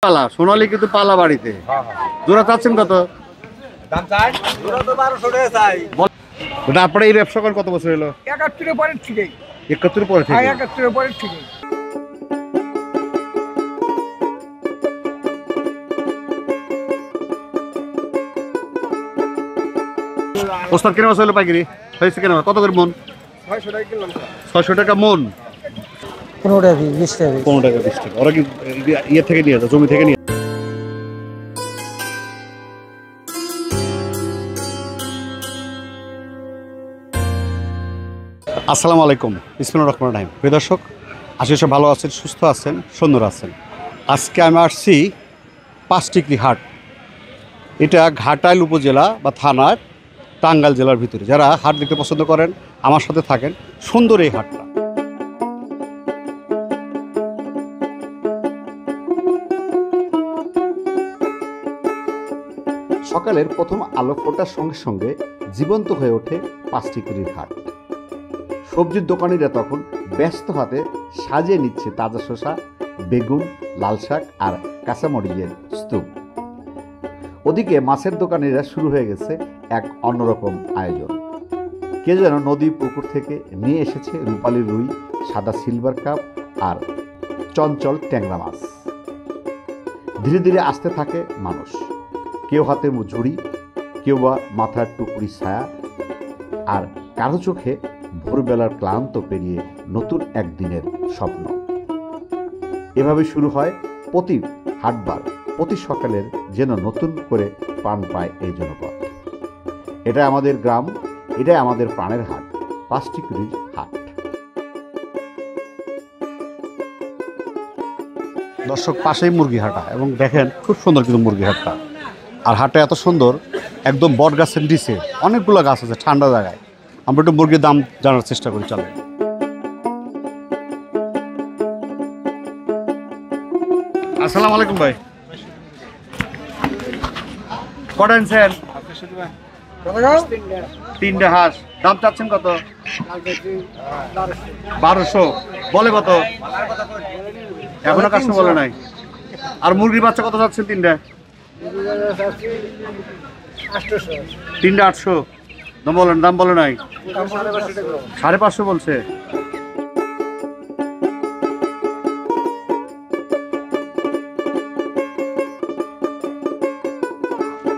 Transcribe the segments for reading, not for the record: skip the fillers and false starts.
পালা সোনালী কিন্তু পালা বাড়িতে জোড়া চাচ্ছেন কত? দাম চাই জোড়া তো 1200 টাকা চাই। ওটা আপনারা এই ব্যবসা করেন কত বছর হলো? 71 এর পরের থেকে। 71 পরে থেকে? 71 এর পরের থেকে। ওস্তাদ কেন হলো পাইকারি হয়েছে কেন কত করে মন? 600 টাকা কিনলাম। 600 টাকা মন? 15 টাকা 20 টাকা 15 টাকা 20 টাকা। ওরা কি ইয়ে থেকে নিয়ে যায়, জমি থেকে নিয়ে? আসসালামু আলাইকুম, বিসমিল্লাহির রহমানির রহিম। প্রিয় দর্শক, আশা করি ভালো আছেন, সুস্থ আছেন, সুন্দর আছেন। আজকে আমি আসছি পাঁচটিকরি হাট। এটা ঘাটাইল উপজেলা বা থানার টাঙ্গাইল জেলার ভিতরে। যারা হাট দেখতে পছন্দ করেন আমার সাথে থাকেন। সুন্দর এই হাটটা। সকালের প্রথম আলো ফোটার সঙ্গে সঙ্গে জীবন্ত হয়ে ওঠে পাঁচটিকরির হাট। সবজির দোকানিরা তখন ব্যস্ত হাতে সাজিয়ে নিচ্ছে তাজা শসা, বেগুন, লাল শাক আর কাঁচামরিচের স্তূপ। ওদিকে মাছের দোকানিরা শুরু হয়ে গেছে এক অন্যরকম আয়োজন। কে যেন নদী পুকুর থেকে নিয়ে এসেছে রূপালী রুই, সাদা সিলভার কাপ আর চঞ্চল ট্যাংরা মাছ। ধীরে ধীরে আসতে থাকে মানুষ, কেউ হাতে ঝুড়ি, কেউ বা মাথার টুকরি ছায়া, আর কারো চোখে ভোরবেলার ক্লান্ত পেরিয়ে নতুন একদিনের স্বপ্ন। এভাবে শুরু হয় প্রতি হাটবার, প্রতি সকালের যেন নতুন করে প্রাণ পায় এই জনপদ। এটা আমাদের গ্রাম, এটাই আমাদের প্রাণের হাট, পাঁচটিকরির হাট। দর্শক, পাশেই মুরগি হাটা, এবং দেখেন খুব সুন্দর কিন্তু মুরগি হাটটা। আর হাটটা এত সুন্দর, একদম বট গাছের নিচে অনেকগুলো গাছ আছে ঠান্ডা জায়গায়। আমরা একটু মুরগির দাম জানার চেষ্টা করি, চলে। আসসালামু আলাইকুম ভাই, কটা আনছেন? 3টে হাঁস। দাম চাচ্ছেন কত? 1200। বলে কত? এখনো কাস্টমার বলে নাই। আর মুরগির বাচ্চা কত চাচ্ছেন? 3টে 800। দাম বলে নাই? 550 বলছে।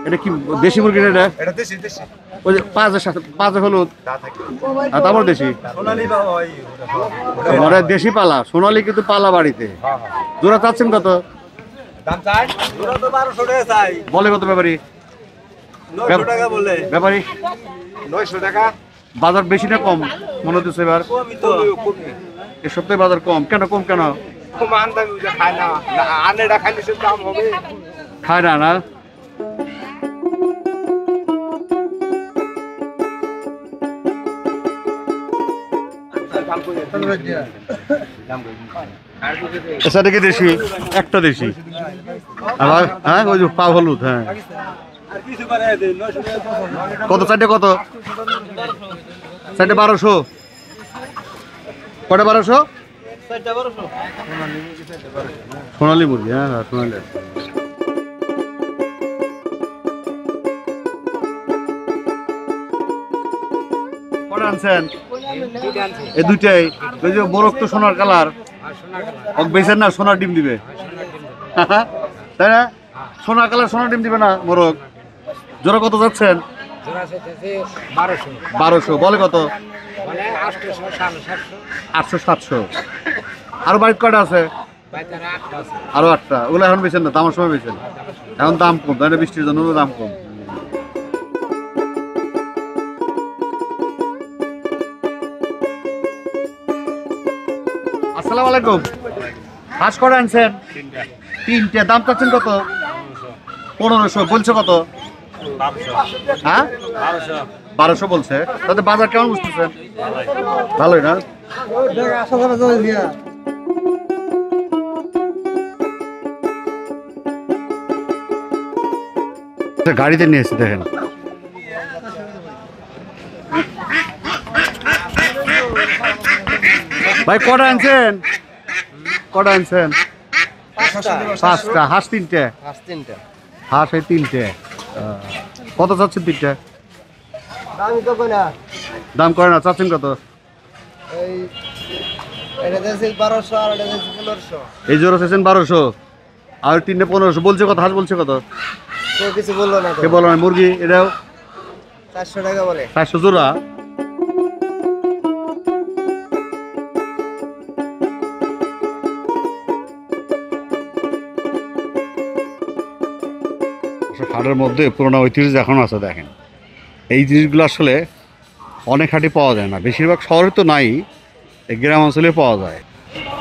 এটা কি দেশি মুরগি? এটা দেশি। ওই যে পাঁচে হলুদ, তারপর দেশি। মানে দেশি পালা সোনালী কিন্তু পালা বাড়িতে জোড়া চাচ্ছেন কত? দাম চাই জোড়া তো 1200 টাকা চাই। বলে কত ব্যাপারী? 900 টাকা বলে। ব্যাপারী 900 টাকা। বাজার বেশি না কম মনে হচ্ছে এবার? কমই তো। এই সপ্তাহে বাজার কম কেন? কম কেন? কম আমদানি খায় না, আনেটা খাইলে সব দাম হবে। খায় না না? এটা কি দেশি? একটা দেশি। আবার হ্যাঁ, ওই যে পা হলুদ। হ্যাঁ, কত? 4টে কত? 4টে 1200। কটা 1200? সোনালী মুরগি। হ্যাঁ, সোনালী। কটা আনছেন? এই দুইটাই। ওই যে মোরগ তো সোনার কালার, বেচেন না? সোনার ডিম দিবে তাই না? সোনার কালার সোনার ডিম দিবে না মোরগ। জোড়া কত যাচ্ছেন? 1200। বলে কত? 800-700। আরো বাড়িতে কয়টা আছে? আরো 8টা। ওগুলো এখন বেচেন না? দামের সময় বেচেন? এখন দাম কম, তাই না? বৃষ্টির জন্য দাম কম। আসসালামু আলাইকুম। হাঁস কটা আনছেন? 3টে। দাম চাচ্ছেন কত? 1500। বলছে কত? হ্যাঁ, 1200 বলছে। তাতে বাজার কেমন বুঝতেছেন? ভালোই না? গাড়িতে নিয়ে এসে দেখেন। ভাই কটা আনছেন? কটা আনছেন? 5টা, হাঁস 3টে, হাঁস 3টা। হাঁস এই 3টে। কত চাচ্ছেন 3টে? দামি তো কই না। দাম করে না, চাচ্ছেন কত? এই এটা দিয়েছে 1200 আর এটা দিয়েছে 1500। এই জোড়া চাচ্ছেন 1200 আর 3টে 1500। বলছে কত? হাঁস বলছে কত? কেউ কিছু বললো না তো। কে বলো না? মুরগি এটাও 400 টাকা বলে। 400 জোড়া। হাটের মধ্যে পুরোনো ঐতিহ্য এখন আছে। দেখেন এই জিনিসগুলো আসলে অনেক হাটে পাওয়া যায় না, বেশিরভাগ শহরে তো নাই, এই গ্রাম অঞ্চলে পাওয়া যায়।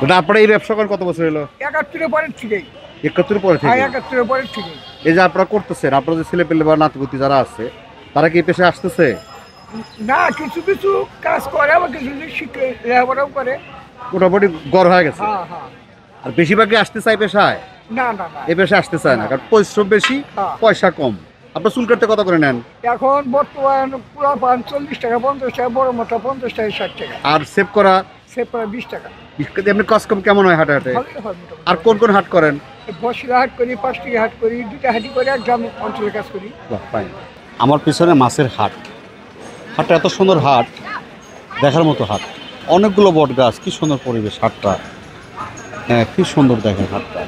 ওটা আপনারা এই ব্যবসা করেন কত বছর হলো? 71 পরের থেকেই। 71 পরে থেকে? 71 পরের থেকেই। এই যে আপনারা করতেছেন, আপনাদের ছেলে পেলে বা নাতিপুতি যারা আছে তারা কি এই পেশায় আসতেছে? না, কিছু কিছু কাজ করে, আবার কিছু কিছু শিখে লেখাপড়াও করে। মোটামুটি গড় হয়ে গেছে। হ্যাঁ হ্যাঁ। আর বেশিরভাগই আসতে চায় পেশায়? না না না, এই পেশায় আসতে চায় না, কারণ পরিশ্রম বেশি, হ্যাঁ। পয়সা কম। আপনার চুল কাটতে কত করে নেন? এখন বর্তমান পুরো 40 টাকা, 50 টাকা, বড় মোটা 50 টাকা, 60 টাকা। আর সেভ করা সে প্রায় 20 টাকা। এমনি কাজ কম কেমন হয় হাটে হাটে? ভালোই হয় মোটামুটি। আর কোন কোন হাট করেন? বসিরা হাট করি, 5 টাকা হাট করি, 2টা হাটি করে, এক গ্রাম অঞ্চলে কাজ করি। আমার পিছনে মাছের হাট। হাটটা এত সুন্দর হাট, দেখার মতো হাট। অনেকগুলো বট গাছ, কি সুন্দর পরিবেশ হাটটা। হ্যাঁ, কি সুন্দর দেখেন হাটটা।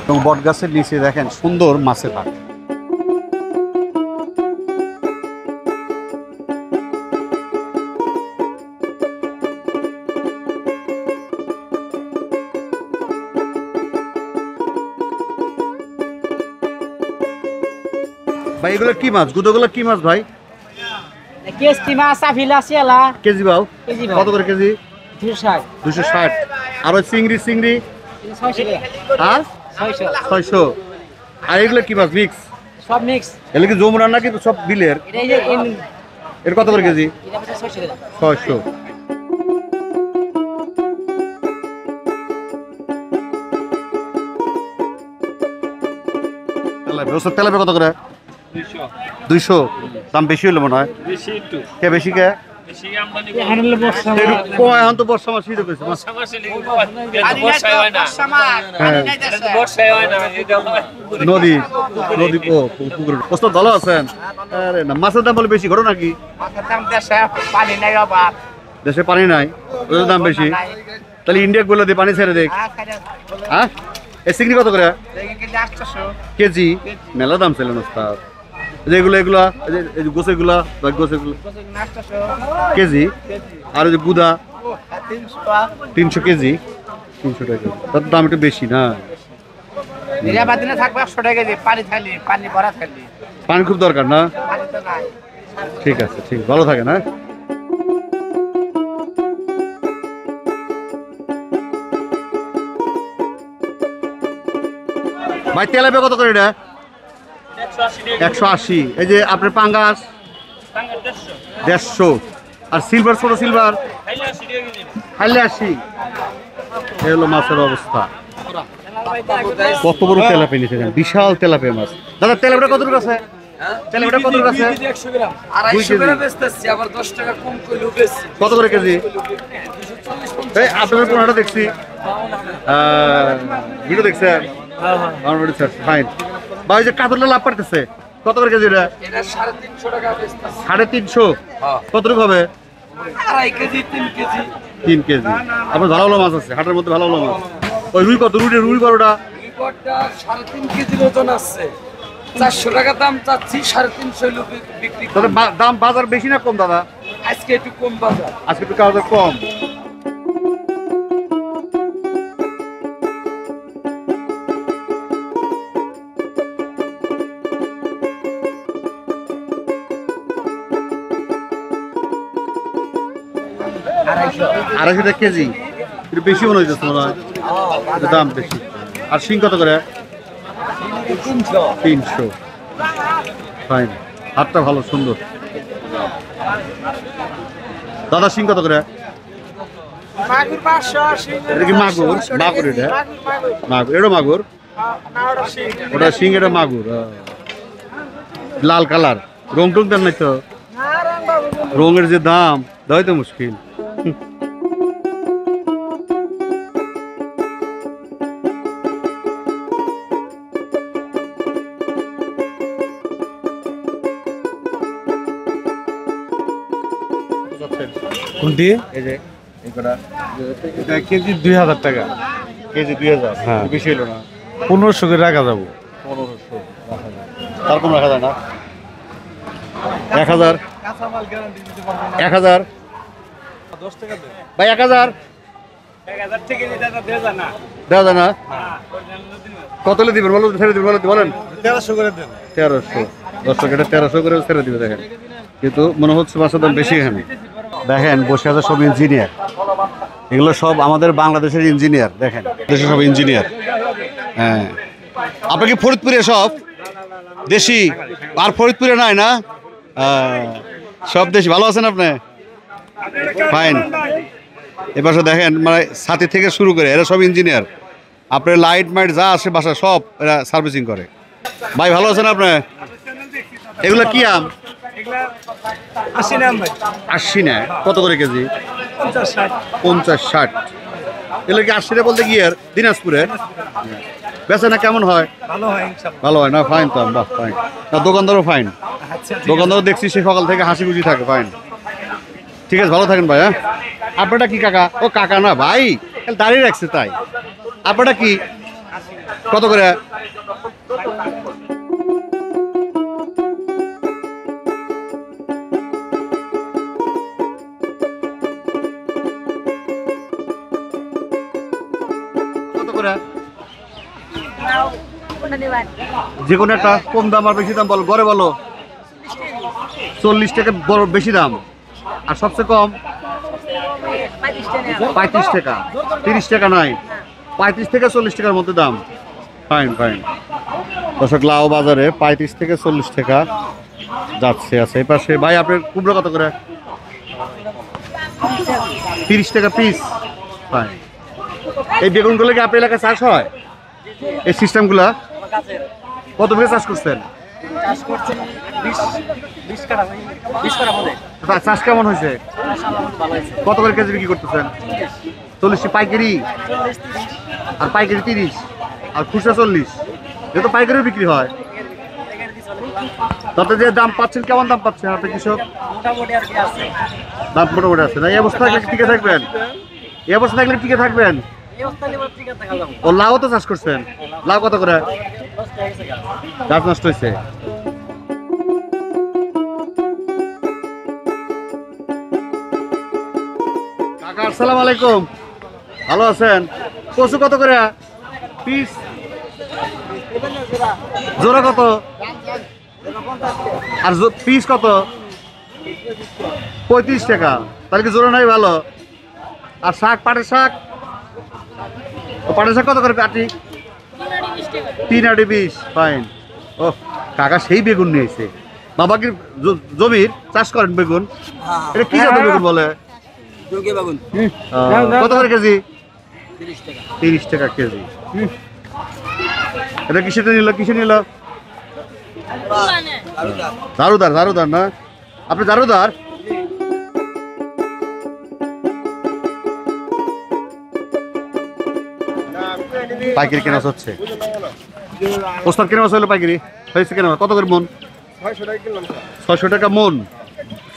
এবং বট গাছের নিচে দেখেন সুন্দর মাছের হাট। ভাই এগুলো কি মাছ? গুদোগুলো কি মাছ ভাই? কেস্টি মাছ আফিলা শিয়ালা কেজি বাউ? কেজি বাউ। কত করে কেজি? 260 260। আর ওই চিংড়ি? 600 আর 600 600। আর এগুলো কি মাছ? মিক্স? সব মিক্স। এগুলো কি যমুনার নাকি সব বিলের? এটা এই যে এর কত করে কেজি? এটা 600 টাকা। 600। তেলাপিয়া কত করে? 200। দাম বেশি হলো মনে হয়। কে বেশি কে? এখন তো বর্ষা মাস শীত হয়েছে। নদী নদী পুকুর কষ্ট ভালো আছেন? আরে না, মাছের দাম বলে বেশি ঘটনা নাকি? পানি নাই অভাব। দেশে পানি নাই, ওদের দাম বেশি। তাহলে ইন্ডিয়া গুলো দিয়ে পানি ছেড়ে দেখ। হ্যাঁ, এই চিংড়ি কত করে কেজি? মেলা দাম ছিল না। যেগুলো এগুলা গোছেগুলা গোছেগুলো কেজি। আর ওই যে গুদা 300 কেজি। 300 টাকা। তার দাম একটু বেশি না? নিরাপদিনে থাকবে 100 টাকা কেজি, পানি থাকলে, পানি ভরা থাকলে। পানি খুব দরকার না? পানি তো নাই। ঠিক আছে, ঠিক, ভালো থাকে না? ভাই তেলাপিয়া কত করে এটা? 180। এই যে আপনার পাঙ্গাস 150। আর সিলভার, ছোট সিলভার খাইলে 80। এই হলো মাছের অবস্থা। কত বড় তেলাপিয়া নিচে, বিশাল তেলাপিয়া মাছ। দাদা তেলাপিয়া কত দূর আছে? তেলাপিয়া কত দূর আছে? 200 গ্রাম বেচতেছি, আবার 10 টাকা কম কইলেও বেচছি। কত করে কেজি? এই আপনাদের কোনটা দেখছি ভিডিও দেখছেন? আমার ভিডিও স্যার ফাইন। ভাই যে কাতলা লাভ পারতেছে কত করে কেজি? এটা 350 টাকা বেচতেছি। 350? কতটুকু হবে? 2.5 কেজি 3 কেজি। 3 কেজি। আপনার ভালো ভালো মাছ আছে হাটের মধ্যে, ভালো ভালো মাছ। ওই রুই কত? রুই বড়টা? রুই বড়টা 3.5 কেজির ওজন আছে। 400 টাকা দাম চাচ্ছি, 350 বিক্রি করি। তাহলে দাম বাজার বেশি না কম দাদা? আজকে একটু কম বাজার। আজকে একটু বাজার কম। আড়াইশো টাকা কেজি। একটু বেশি মনে হইতেছে মনে হয়, দাম বেশি। আর শিং কত করে? 300। ফাইন, হাটটা ভালো সুন্দর। দাদা শিং কত করে? মাগুর 580। এটা কি মাগুর? মাগুর এটা? মাগুর, এটা মাগুর। ওটা শিং, এটা মাগুর। লাল কালার, রং টং দেন নাই তো? রঙের যে দাম, দেওয়াই তো মুশকিল। কোনটি এই যে এই কটা এটা কেজি 2000 টাকা কেজি 2000, হ্যাঁ। বেশি হলো না? 1500 করে রাখা যাবো। 1500 তার কোনো রাখা যায় না? 1000 1000 ভাই 1000 দেওয়া যায় না? কত হলে দিবেন বলো, ছেড়ে দিবেন বলেন। 1300 করে দেন। 1300 দর্শক, এটা 1300 করে ছেড়ে দিবে দেখেন, কিন্তু মনে হচ্ছে মাছের দাম বেশি এখানে। দেখেন বসে আছে সব ইঞ্জিনিয়ার, এগুলো সব আমাদের বাংলাদেশের ইঞ্জিনিয়ার। দেখেন দেশের সব ইঞ্জিনিয়ার। হ্যাঁ, আপনার কি ফরিদপুরে সব দেশি? আর ফরিদপুরে নাই না? সব দেশি। ভালো আছেন আপনি? ফাইন। এপাশে দেখেন মানে ছাতি থেকে শুরু করে এরা সব ইঞ্জিনিয়ার। আপনার লাইট মাইট যা আসে বাসা সব এরা সার্ভিসিং করে। ভাই ভালো আছেন আপনি? এগুলো কি আম? 80 না? কত করে কেজি? 50-60। এগুলো কি 80 বলতে কি আর দিনাজপুরে বেচে না? কেমন হয়? ভালো হয় না? ফাইন তো, বাহ ফাইন। না দোকানদারও ফাইন, দোকানদারও দেখছি সে সকাল থেকে হাসি খুশি থাকে। ফাইন, ঠিক আছে, ভালো থাকেন ভাই। হ্যাঁ, আপনারটা কি কাকা? ও কাকা না ভাই, দাঁড়িয়ে রাখছে তাই। আপনারটা কি কত করে? কত করে? যে কোনো একটা কম দাম আর বেশি দাম বলো, ঘরে বলো। 40 টাকা বড় বেশি দাম, আর সবচেয়ে কম 35 টাকা। 30 টাকা নয়, 35 থেকে 40 টাকার মধ্যে দাম। Fine fine. দর্শক লাউ বাজারে 35 থেকে 40 টাকা যাচ্ছে। আছে এই পাশে ভাই আপনার কুমড়ো কত করে? 30 টাকা পিস। ফাইন। এই বেগুনগুলো কি আপনার এলাকায় চাষ হয়? এই সিস্টেমগুলা কত বিঘা চাষ করছেন? চাষ কেমন হয়েছে? কত করে কেজি বিক্রি করতেছেন? 40 পাইকারি, আর পাইকারি 30, আর খুচরা 40। যেহেতু পাইকারিও বিক্রি হয়, তাতে যে দাম পাচ্ছেন কেমন দাম পাচ্ছেন আপনি কৃষক? দাম মোটামুটি আছে না? এই অবস্থা থাকলে টিকে থাকবেন? এই অবস্থা থাকলে টিকে থাকবেন? ও লাউ তো চাষ করছেন, লাউ কত করে? গাছ নষ্ট হয়েছে। কাকা আসসালামু আলাইকুম, ভালো আছেন? কচু কত করে পিস? জোড়া কত? আর পিস কত? 35 টাকা। তাহলে কি জোড়া নাই ভালো? আর শাক, পাটের শাক? পাটের শাক কত করে আটি? 3 আটি 20। ফাইন। ও কাকা সেই বেগুন নিয়েছে। বাবা কি জমির চাষ করেন বেগুন? এটা কি জাতের বেগুন বলে? কত করে কেজি? 30 টাকা কেজি। এটা কিসেতে নিল? কিসে নিল? দারুদার। দারুদার না? আপনি দারুদার? পাইকারি কেনা হচ্ছে। ওস্তাদ কেনা হলো পাইকারি হয়েছে কেনা? কত করে মন? 600 টাকা মন।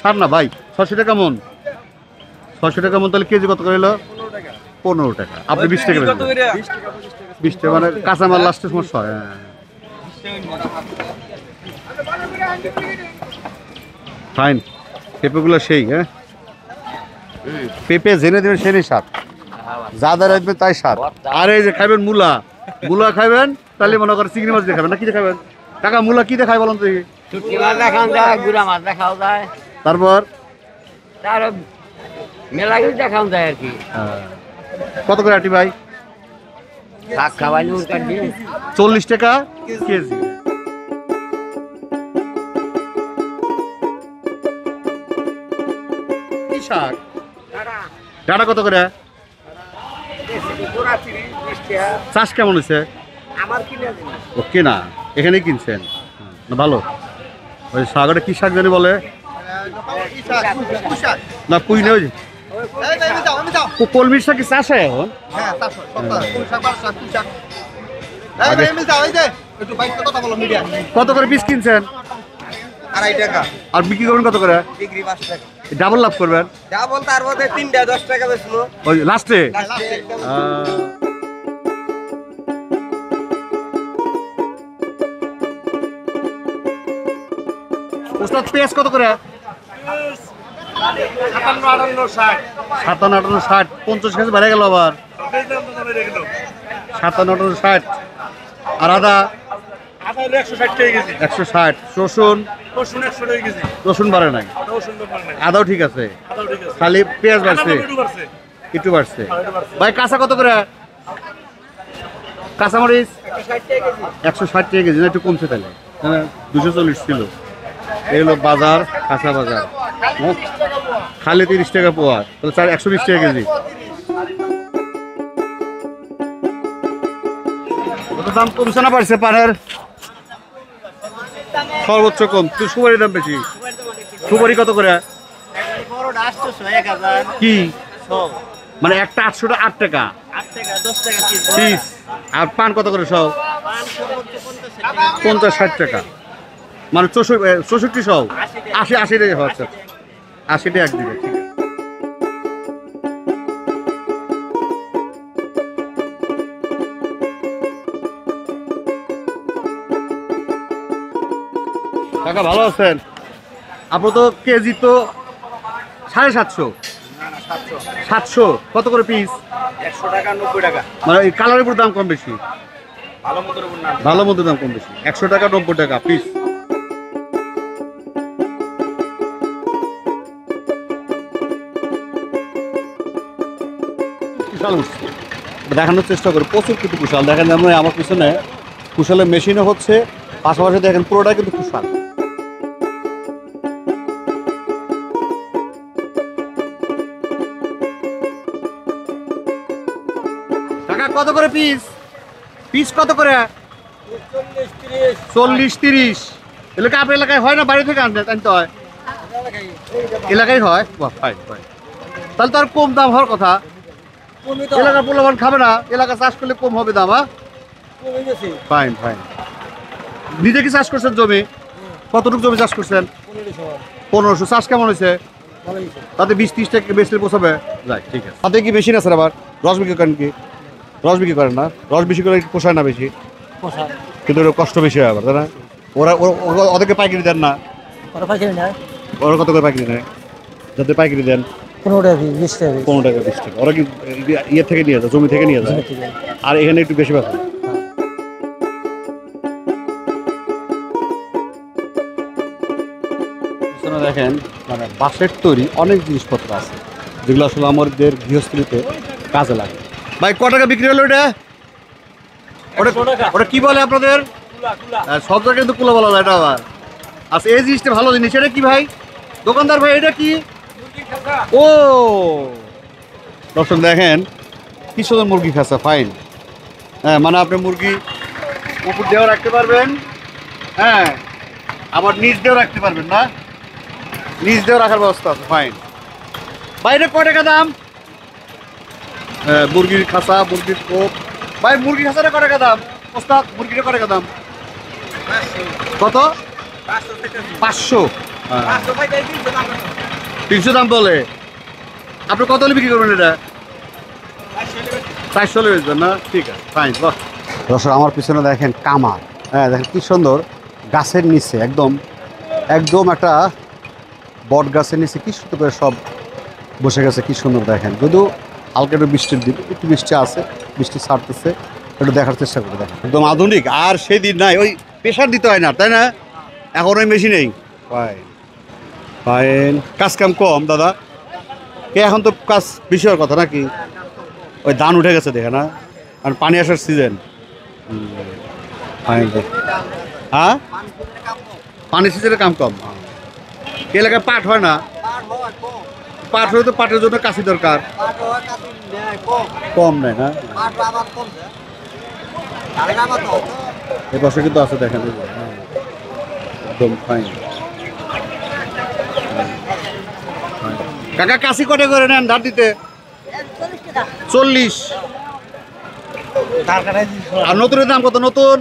ছাড় না ভাই, 600 টাকা মন। 600 টাকা মন, তাহলে কেজি কত করে এলো? 15 টাকা। আপনি 20 টাকা 20 টাকা মানে কাঁচামাল লাস্টে সমস্যা হয়। ফাইন। পেঁপেগুলো সেই। হ্যাঁ, পেঁপে জেনে দেবেন সেই স্বাদ, যা যা রাখবে তাই স্বাদ। আর এই যে খাবেন মূলা, মূলা খাবেন তাহলে মনে করেন চিংড়ি মাছ দিয়ে খাবেন না? কি দিয়ে খাবেন কাকা? মূলা কি দিয়ে খাই বলুন তো? শুটকি মাছ দেখাও যায়, গুড়া মাছ দেখাও যায়, তারপর তার মেলা কিছু দেখাও যায় আর কি। কত করে আটি ভাই? শাক খাওয়াই নুন কাটবি 40 টাকা কেজি। কি শাক? ডাটা কত করে? চাষ কেমন হয়েছে? ও কেনা, এখানেই কিনছেন না? ভালো। ওই শাকটা কি শাক জানি বলে না? পুই না? ওই কলমির শাক কি চাষ হয় এখন? কত করে পিস কিনছেন? 2.5 টাকা। আর বিক্রি করবেন কত করে? বিক্রি 5 টাকা। ডাবল লাভ করবেন ডাবল তার মধ্যে 3টা 10 টাকা বেচবো ওই লাস্টে। একদম ওস্তাদ পেঁয়াজ কত করে? 57, 58, 60। 57, 58, 60, 50 কেজি বেড়ে গেল আবার। 57, 58, 60 আর আদা 160 টাকা কেজি। 160। রসুন রসুন 100 টাকা কেজি। রসুন বাড়ে নাই, রসুন তো পারে নাই। আদাও ঠিক আছে, আদাও ঠিক আছে। খালি পেঁয়াজ বাড়ছে, আদা একটু বাড়ছে। একটু বাড়ছে। ভাই কাঁচা কত করে? কাঁচামরিচ 160 টাকা কেজি, না একটু কমছে তাহলে, 240 ছিল। এই হলো বাজার, কাঁচা বাজার। খালি 30 টাকা পোয়া, তাহলে 120 টাকা কেজি। দাম কমছে না বাড়ছে পানের? সর্বোচ্চ কম। তুই সুপারির দাম বেশি। সুপারি কত করে? কি মানে একটা 8 টাকা 30। আর পান কত করে সব? 50-60 টাকা, মানে 64 সব 80 টাকা হচ্ছে। 80 টাকা একদিকে, ঠিক আছে। কাকা ভালো আছেন? আপনি তো কেজি তো 750। 700 কত করে পিস? 100 টাকা 90 টাকা। মানে এই কালারের উপর দাম কম বেশি, ভালো মতোর উপর না। ভালো মতো দাম কম বেশি। 100 টাকা 90 টাকা পিস। কুশাল উঠছে, দেখানোর চেষ্টা করি। প্রচুর কিন্তু কুশাল দেখেন, যেমন আমার পিছনে কুশালের মেশিনও হচ্ছে, পাশাপাশি দেখেন পুরোটা কিন্তু কুশাল। টাকা কত করে পিস? পিস কত করে? 40-30। এলাকা আপনার এলাকায় হয় না, বাইরে থেকে আনতে হয়? এলাকায় হয়। বাহ, ফাইন ফাইন। তাহলে তো আর কম দাম হওয়ার কথা। এলাকার পোলাপান খাবে না, এলাকা চাষ করলে কম হবে দাম। Fine fine. নিজে কি চাষ করছেন জমি? কতটুকু জমি চাষ করছেন? 1500। চাষ কেমন হয়েছে? তাতে 20-30 টাকা বেশি পোষাবে? যাই, ঠিক আছে। তাতে কি বেশি না স্যার? আবার রস বিক্রি করেন কি? রস বিক্রি করেন না? রস বেশি করে পোষায় না বেশি, কিন্তু ওর কষ্ট বেশি হয় আবার, তাই না? ওদেরকে পাইকারি দেন না? ওরা কত করে পাইকারি নেয়? যাতে পাইকারি দেন 15 টাকা 20 টাকা 15 টাকা 20 টাকা। ওরা কি ইয়ে থেকে নিয়ে যায়, জমি থেকে নিয়ে যায়, আর এখানে একটু বেশি পাবে। দেখেন মানে বাঁশের তৈরি অনেক জিনিসপত্র আছে, যেগুলো আসলে আমাদের গৃহস্থলীতে কাজে লাগে। ভাই ক টাকা বিক্রি হলো এটা? ওটা কি বলে আপনাদের? সব জায়গায় কিন্তু কুলা বলা যায় এটা আবার। আচ্ছা, এই জিনিসটা ভালো জিনিস। এটা কি ভাই দোকানদার ভাই? এটা কি? ও দর্শক দেখেন কি সুন্দর মুরগি খাসা, ফাইন। হ্যাঁ, মানে আপনি মুরগি উপর দিয়েও রাখতে পারবেন, হ্যাঁ, আবার নিচ দিয়েও রাখতে পারবেন, না নিচ দিয়েও রাখার ব্যবস্থা আছে, ফাইন। বাইরে ক টাকা দাম? মুরগির খাসা, মুরগির কোপ। ভাই মুরগির খাসাটা ক টাকা দাম? ওস্তাদ মুরগিটা ক টাকা দাম? কত? 500। 300 দাম বলে। আপনি কত হলে বিক্রি করবেন এটা? 400 হলে বেচবেন না? ঠিক আছে, ফাইন। দর্শক আমার পিছনে দেখেন কামার, হ্যাঁ দেখেন কি সুন্দর, গাছের নিচে একদম একটা বট গাছের নিচে কি সুন্দর করে সব বসে গেছে, কি সুন্দর দেখেন। যদিও হালকা একটু বৃষ্টির দিন, একটু বৃষ্টি আছে, বৃষ্টি ছাড়তেছে, একটু দেখার চেষ্টা করে দেখেন। একদম আধুনিক, আর সেই দিন নাই, ওই প্রেশার দিতে হয় না, তাই না? এখন ওই মেশিনেই। Fine fine. কাজ কাম কম দাদা, কে এখন তো কাজ বেশি হওয়ার কথা নাকি? ওই ধান উঠে গেছে দেখে না, আর পানি আসার সিজন। ফাইন। হ্যাঁ, পানি সিজনে কাম কম। এলাকায় পাট হয় না? পাট হলে তো পাটের জন্য কাশি দরকার, কম নেয় না? এ বছর কিন্তু আছে দেখেন, একদম ফাইন। কাকা কাশি কটে করে নেন ধার দিতে? 40। আর নতুনের দাম কত? নতুন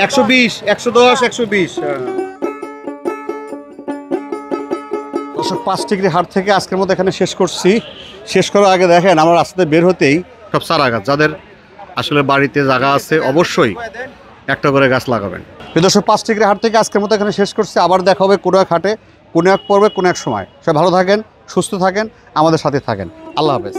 120, 110, 120। দর্শক 5 ডিগ্রি হাট থেকে আজকের মতো এখানে শেষ করছি। শেষ করার আগে দেখেন আমার রাস্তাতে বের হতেই সব চারা গাছ, যাদের আসলে বাড়িতে জায়গা আছে অবশ্যই একটা করে গাছ লাগাবেন। দর্শক 5 ডিগ্রি হাট থেকে আজকের মতো এখানে শেষ করছি। আবার দেখা হবে কোনো এক হাটে, কোনো এক পর্বে, কোনো এক সময়। সবাই ভালো থাকেন, সুস্থ থাকেন, আমাদের সাথে থাকেন। আল্লাহ হাফেজ।